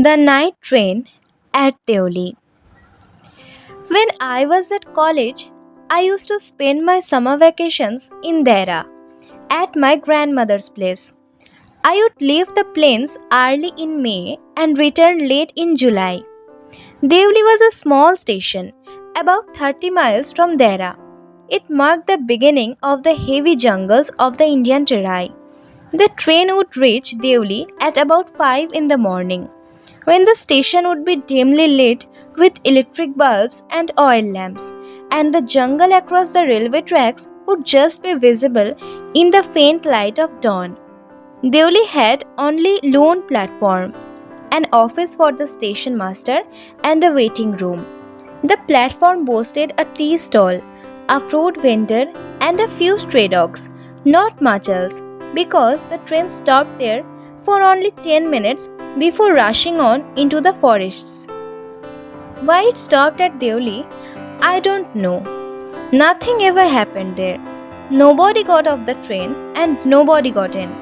The night train at Deoli. When I was at college, I used to spend my summer vacations in Dera at my grandmother's place. I would leave the plains early in May and return late in July. Deoli was a small station, about 30 miles from Dera. It marked the beginning of the heavy jungles of the Indian Terai. The train would reach Deoli at about 5 in the morning, when the station would be dimly lit with electric bulbs and oil lamps, and the jungle across the railway tracks would just be visible in the faint light of dawn. Deoli had only lone platform, an office for the station master, and a waiting room. The platform boasted a tea stall, a fruit vendor, and a few stray dogs, not much else, because the train stopped there for only 10 minutes before rushing on into the forests. Why it stopped at Deoli, I don't know. Nothing ever happened there. Nobody got off the train and nobody got in.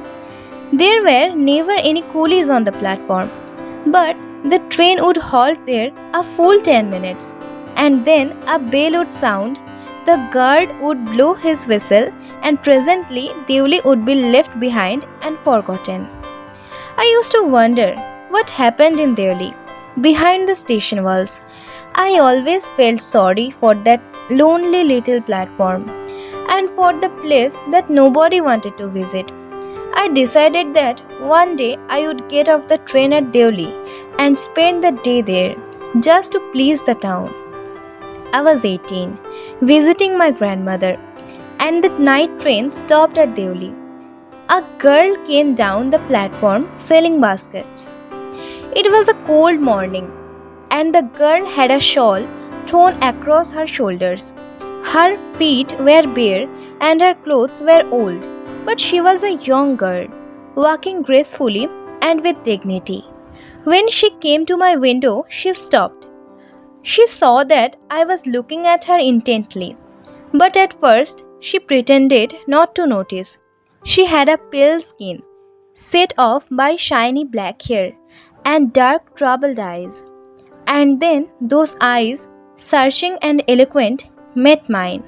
There were never any coolies on the platform, but the train would halt there a full 10 minutes, and then a bell would sound, the guard would blow his whistle, and presently Deoli would be left behind and forgotten. I used to wonder what happened in Deoli, behind the station walls. I always felt sorry for that lonely little platform and for the place that nobody wanted to visit. I decided that one day I would get off the train at Deoli and spend the day there just to please the town. I was 18, visiting my grandmother, and the night train stopped at Deoli. A girl came down the platform selling baskets. It was a cold morning, and the girl had a shawl thrown across her shoulders. Her feet were bare and her clothes were old, but she was a young girl, walking gracefully and with dignity. When she came to my window, she stopped. She saw that I was looking at her intently, but at first she pretended not to notice. She had a pale skin, set off by shiny black hair, and dark troubled eyes. And then those eyes, searching and eloquent, met mine.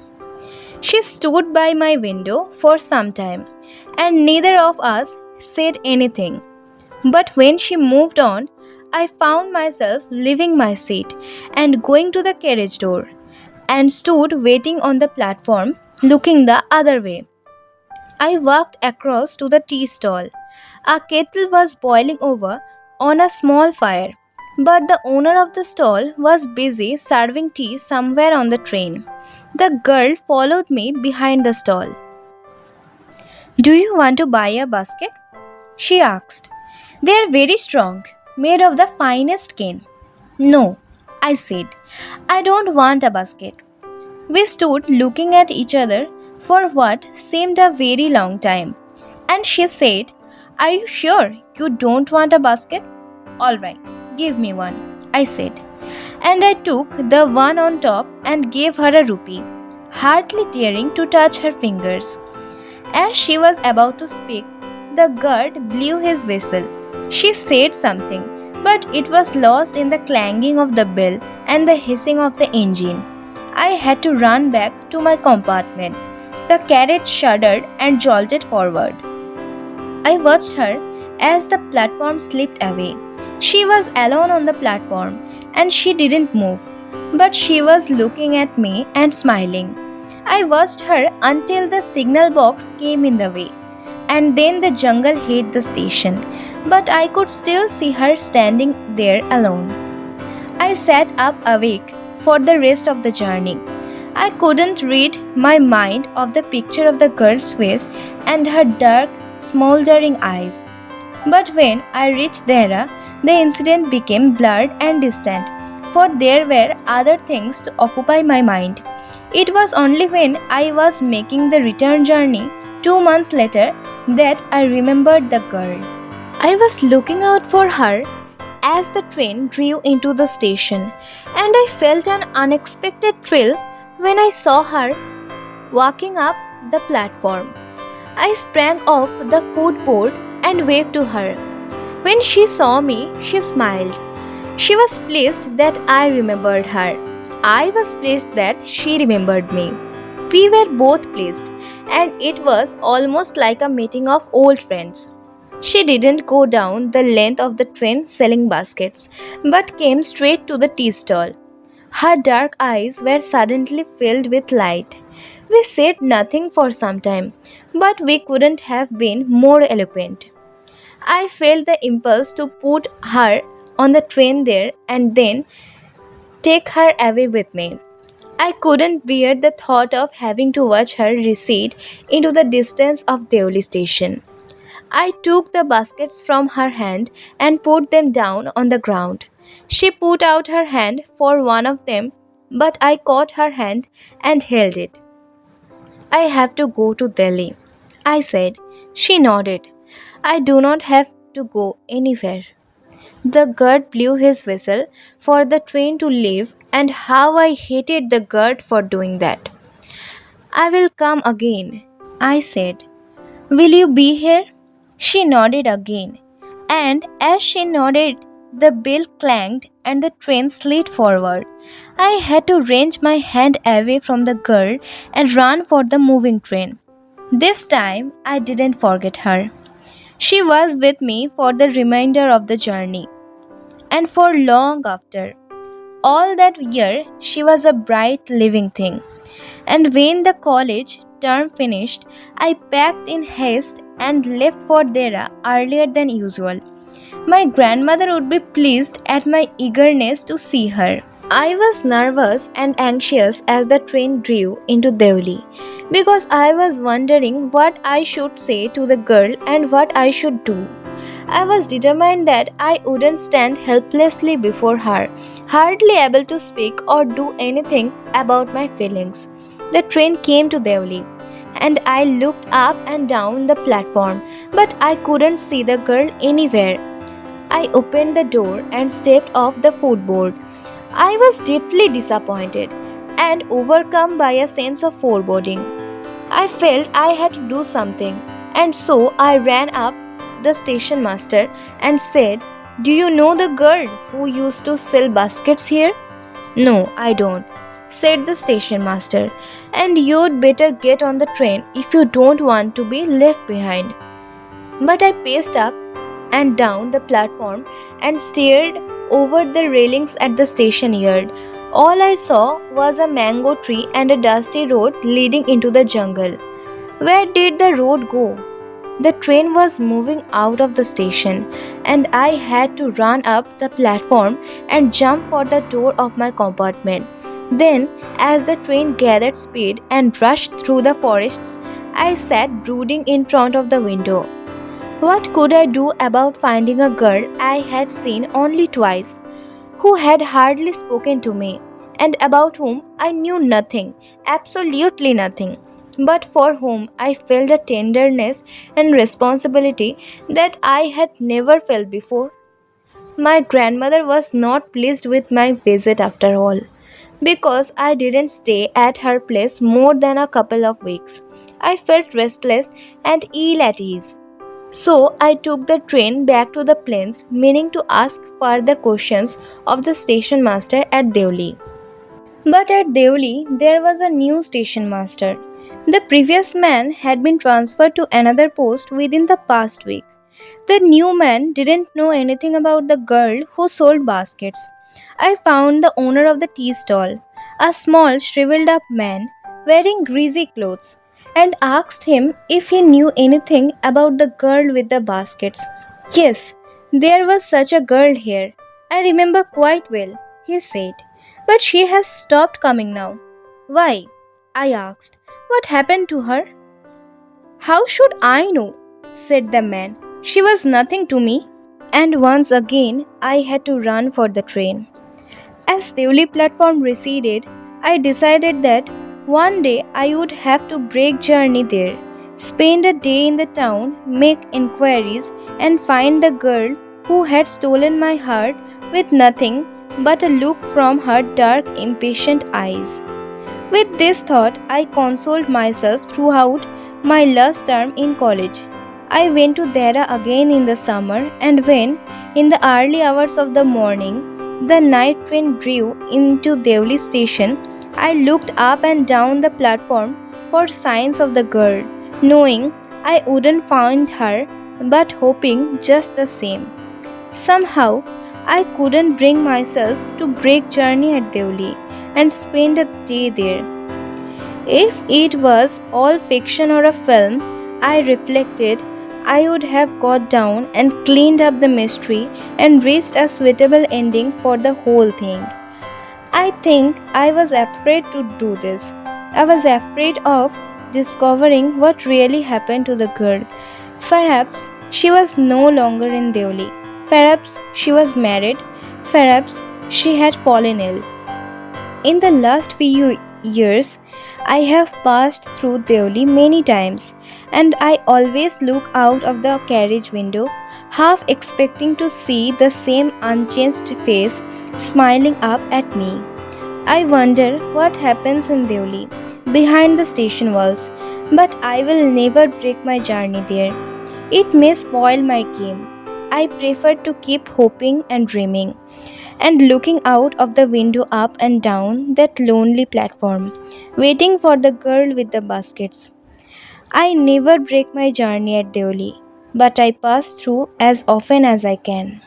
She stood by my window for some time, and neither of us said anything. But when she moved on, I found myself leaving my seat and going to the carriage door, and stood waiting on the platform, looking the other way. I walked across to the tea stall. A kettle was boiling over on a small fire, but the owner of the stall was busy serving tea somewhere on the train. The girl followed me behind the stall. Do you want to buy a basket? She asked. They are very strong, made of the finest cane. No, I said. I don't want a basket. We stood looking at each other for what seemed a very long time. And she said, Are you sure you don't want a basket? All right, give me one, I said. And I took the one on top and gave her a rupee, hardly daring to touch her fingers. As she was about to speak, the guard blew his whistle. She said something, but it was lost in the clanging of the bell and the hissing of the engine. I had to run back to my compartment. The carriage shuddered and jolted forward. I watched her as the platform slipped away. She was alone on the platform and she didn't move, but she was looking at me and smiling. I watched her until the signal box came in the way, and then the jungle hid the station, but I could still see her standing there alone. I sat up awake for the rest of the journey. I couldn't rid my mind of the picture of the girl's face and her dark, smoldering eyes. But when I reached Dehra, the incident became blurred and distant, for there were other things to occupy my mind. It was only when I was making the return journey 2 months later that I remembered the girl. I was looking out for her as the train drew into the station, and I felt an unexpected thrill when I saw her walking up the platform. I sprang off the footboard and waved to her. When she saw me, she smiled. She was pleased that I remembered her. I was pleased that she remembered me. We were both pleased, and it was almost like a meeting of old friends. She didn't go down the length of the train selling baskets, but came straight to the tea stall. Her dark eyes were suddenly filled with light. We said nothing for some time, but we couldn't have been more eloquent. I felt the impulse to put her on the train there and then take her away with me. I couldn't bear the thought of having to watch her recede into the distance of Deoli station. I took the baskets from her hand and put them down on the ground. She put out her hand for one of them, but I caught her hand and held it. I have to go to Delhi, I said. She nodded. I do not have to go anywhere. The guard blew his whistle for the train to leave, and how I hated the guard for doing that. I will come again, I said. Will you be here? She nodded again, and as she nodded, the bell clanged and the train slid forward. I had to wrench my hand away from the girl and run for the moving train. This time, I didn't forget her. She was with me for the remainder of the journey, and for long after. All that year, she was a bright living thing. And when the college term finished, I packed in haste and left for Dera earlier than usual. My grandmother would be pleased at my eagerness to see her. I was nervous and anxious as the train drew into Deoli because I was wondering what I should say to the girl and what I should do. I was determined that I wouldn't stand helplessly before her, hardly able to speak or do anything about my feelings. The train came to Deoli, and I looked up and down the platform, but I couldn't see the girl anywhere. I opened the door and stepped off the footboard. I was deeply disappointed and overcome by a sense of foreboding. I felt I had to do something, and so I ran up the station master and said, Do you know the girl who used to sell baskets here? No, I don't, said the station master, and you'd better get on the train if you don't want to be left behind. But I paced up and down the platform and stared over the railings at the station yard. All I saw was a mango tree and a dusty road leading into the jungle. Where did the road go? The train was moving out of the station, and I had to run up the platform and jump for the door of my compartment. Then, as the train gathered speed and rushed through the forests, I sat brooding in front of the window. What could I do about finding a girl I had seen only twice, who had hardly spoken to me, and about whom I knew nothing, absolutely nothing, but for whom I felt a tenderness and responsibility that I had never felt before? My grandmother was not pleased with my visit after all, because I didn't stay at her place more than a couple of weeks. I felt restless and ill at ease. So I took the train back to the plains, meaning to ask further questions of the station master at Deoli. But at Deoli, there was a new station master. The previous man had been transferred to another post within the past week. The new man didn't know anything about the girl who sold baskets. I found the owner of the tea stall, a small, shriveled up man wearing greasy clothes, and asked him if he knew anything about the girl with the baskets. Yes, there was such a girl here. I remember quite well, he said. But she has stopped coming now. Why? I asked. What happened to her? How should I know? Said the man. She was nothing to me. And once again, I had to run for the train. As Deoli platform receded, I decided that one day I would have to break journey there, spend a day in the town, make inquiries, and find the girl who had stolen my heart with nothing but a look from her dark, impatient eyes. With this thought, I consoled myself throughout my last term in college. I went to Dera again in the summer, and when, in the early hours of the morning, the night train drew into Deoli station, I looked up and down the platform for signs of the girl, knowing I wouldn't find her, but hoping just the same. Somehow, I couldn't bring myself to break journey at Deoli and spend a day there. If it was all fiction or a film, I reflected, I would have got down and cleaned up the mystery and reached a suitable ending for the whole thing. I think I was afraid to do this. I was afraid of discovering what really happened to the girl. Perhaps she was no longer in Deoli. Perhaps she was married. Perhaps she had fallen ill. In the last few years, I have passed through Deoli many times, and I always look out of the carriage window, half expecting to see the same unchanged face smiling up at me. I wonder what happens in Deoli, behind the station walls, but I will never break my journey there. It may spoil my game. I prefer to keep hoping and dreaming and looking out of the window up and down that lonely platform, waiting for the girl with the baskets. I never break my journey at Deoli, but I pass through as often as I can.